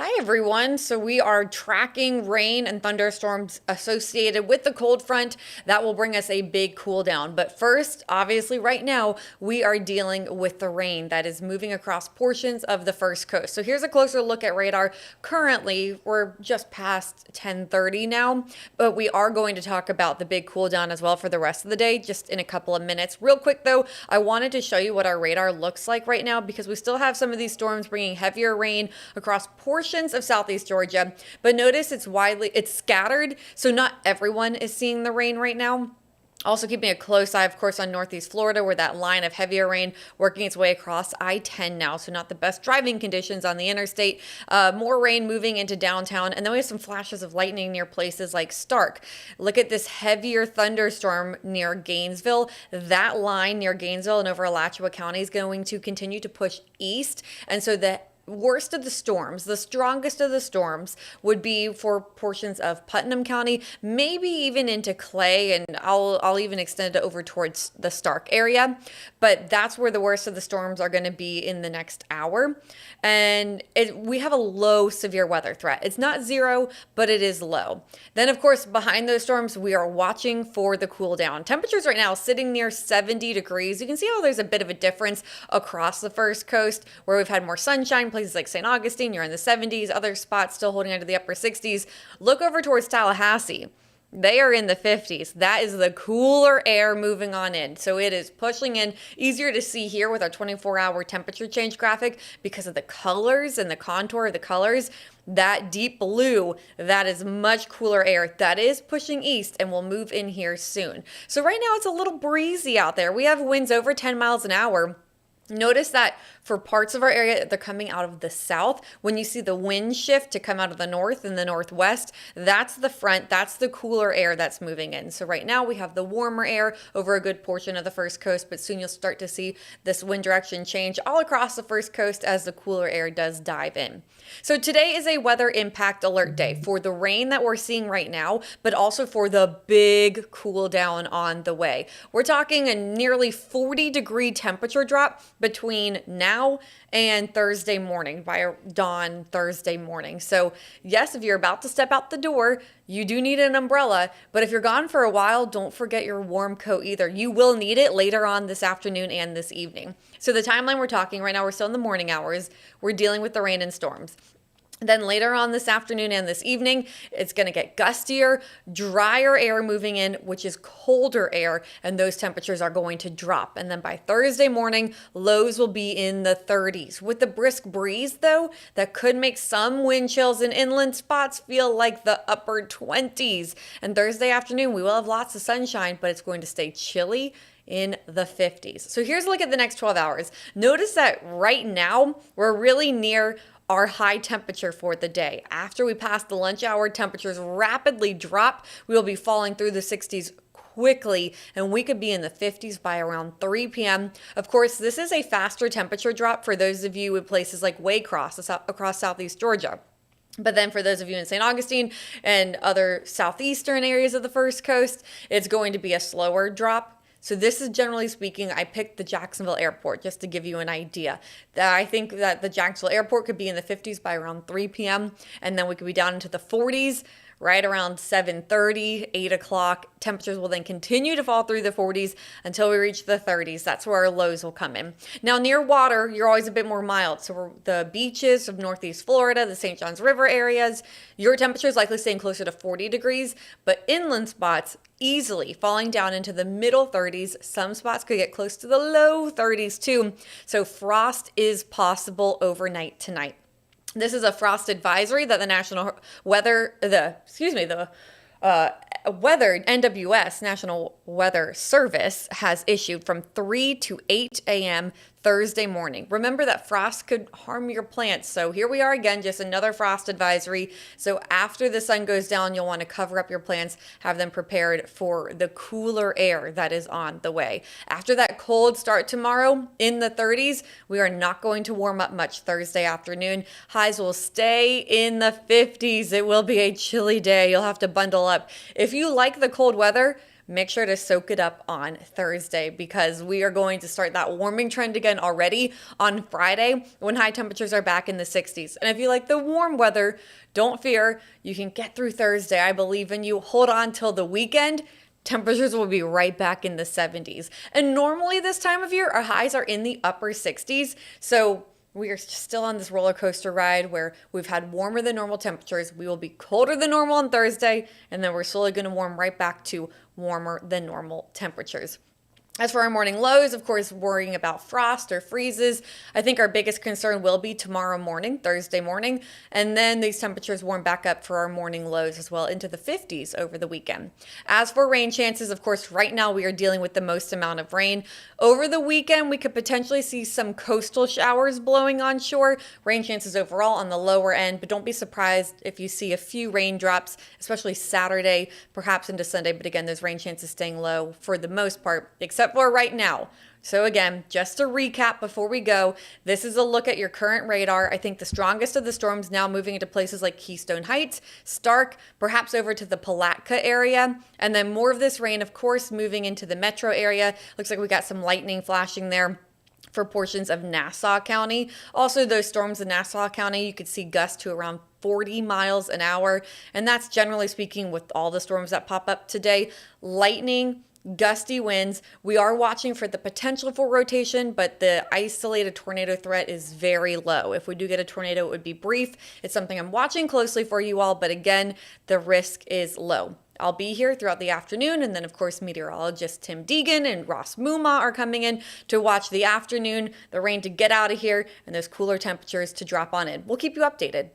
Hi everyone. So we are tracking rain and thunderstorms associated with the cold front that will bring us a big cool down. But first, obviously right now, we are dealing with the rain that is moving across portions of the first coast. So here's a closer look at radar. Currently, we're just past 10:30 now, but we are going to talk about the big cool down as well for the rest of the day just in a couple of minutes. Real quick though, I wanted to show you what our radar looks like right now because we still have some of these storms bringing heavier rain across portions of southeast Georgia, but notice it's scattered, so not everyone is seeing the rain right now. Also keeping a close eye, of course, on northeast Florida where that line of heavier rain working its way across I-10 now, so not the best driving conditions on the interstate. More rain moving into downtown, and then we have some flashes of lightning near places like Stark. Look at this heavier thunderstorm near Gainesville. That line near Gainesville and over Alachua County is going to continue to push east, and so the worst of the storms, the strongest of the storms would be for portions of Putnam County, maybe even into Clay, and I'll even extend it over towards the Stark area. But that's where the worst of the storms are going to be in the next hour. And we have a low severe weather threat. It's not zero, but it is low. Then, of course, behind those storms, we are watching for the cool down. Temperatures right now sitting near 70 degrees. You can see how there's a bit of a difference across the first coast where we've had more sunshine. Places like St. Augustine, you're in the 70s, other spots still holding on to the upper 60s. Look over towards Tallahassee. They are in the 50s. That is the cooler air moving on in. So it is pushing in. Easier to see here with our 24-hour temperature change graphic because of the colors and the contour of the colors. That deep blue, that is much cooler air. That is pushing east and will move in here soon. So right now it's a little breezy out there. We have winds over 10 miles an hour. Notice that for parts of our area, they're coming out of the south. When you see the wind shift to come out of the north and the northwest, that's the front, that's the cooler air that's moving in. So right now we have the warmer air over a good portion of the first coast, but soon you'll start to see this wind direction change all across the first coast as the cooler air does dive in. So today is a weather impact alert day for the rain that we're seeing right now, but also for the big cool down on the way. We're talking a nearly 40-degree temperature drop between now and Thursday morning, by dawn Thursday morning. So yes, if you're about to step out the door, you do need an umbrella, but if you're gone for a while, don't forget your warm coat either. You will need it later on this afternoon and this evening. So the timeline we're talking right now, we're still in the morning hours. We're dealing with the rain and storms. Then later on this afternoon and this evening, it's going to get gustier, drier air moving in, which is colder air, and those temperatures are going to drop. And then by Thursday morning, lows will be in the 30s. With the brisk breeze, though, that could make some wind chills in inland spots feel like the upper 20s. And Thursday afternoon, we will have lots of sunshine, but it's going to stay chilly in the 50s. So here's a look at the next 12 hours. Notice that right now, we're really near our high temperature for the day. After we pass the lunch hour, temperatures rapidly drop. We will be falling through the 60s quickly, and we could be in the 50s by around 3 p.m. Of course, this is a faster temperature drop for those of you in places like Waycross across southeast Georgia. But then for those of you in St. Augustine and other southeastern areas of the first coast, it's going to be a slower drop. So this is, generally speaking, I picked the Jacksonville airport just to give you an idea. I think that the Jacksonville airport could be in the 50s by around 3 p.m. and then we could be down into the 40s right around 7:30, 8 o'clock. Temperatures will then continue to fall through the 40s until we reach the 30s. That's where our lows will come in. Now, near water, you're always a bit more mild. So the beaches of northeast Florida, the St. Johns River areas, your temperature is likely staying closer to 40 degrees, but inland spots easily falling down into the middle 30s. Some spots could get close to the low 30s too. So frost is possible overnight tonight. This is a frost advisory that the NWS, National Weather Service, has issued from 3 to 8 a.m. Thursday morning. Remember that frost could harm your plants. So here we are again, just another frost advisory. So after the sun goes down, you'll want to cover up your plants, have them prepared for the cooler air that is on the way. After that cold start tomorrow in the 30s, we are not going to warm up much Thursday afternoon. Highs will stay in the 50s. It will be a chilly day. You'll have to bundle up. If you like the cold weather, make sure to soak it up on Thursday because we are going to start that warming trend again already on Friday when high temperatures are back in the 60s. And if you like the warm weather, don't fear. You can get through Thursday. I believe in you. Hold on till the weekend. Temperatures will be right back in the 70s. And normally this time of year, our highs are in the upper 60s. So we are still on this roller coaster ride where we've had warmer than normal temperatures. We will be colder than normal on Thursday, and then we're slowly going to warm right back to warmer than normal temperatures. As for our morning lows, of course, worrying about frost or freezes, I think our biggest concern will be tomorrow morning, Thursday morning, and then these temperatures warm back up for our morning lows as well into the 50s over the weekend. As for rain chances, of course, right now we are dealing with the most amount of rain. Over the weekend, we could potentially see some coastal showers blowing onshore. Rain chances overall on the lower end, but don't be surprised if you see a few raindrops, especially Saturday, perhaps into Sunday. But again, those rain chances staying low for the most part, except for right now. So again, just to recap before we go, this is a look at your current radar. I think the strongest of the storms now moving into places like Keystone Heights, Stark, perhaps over to the Palatka area, and then more of this rain, of course, moving into the metro area. Looks like we got some lightning flashing there for portions of Nassau County. Also, those storms in Nassau County, you could see gusts to around 40 miles an hour. And that's generally speaking with all the storms that pop up today. Lightning, gusty winds. We are watching for the potential for rotation, but the isolated tornado threat is very low. If we do get a tornado, it would be brief. It's something I'm watching closely for you all, but again, the risk is low. I'll be here throughout the afternoon, and then of course meteorologists Tim Deegan and Ross Muma are coming in to watch the afternoon, the rain to get out of here, and those cooler temperatures to drop on in. We'll keep you updated.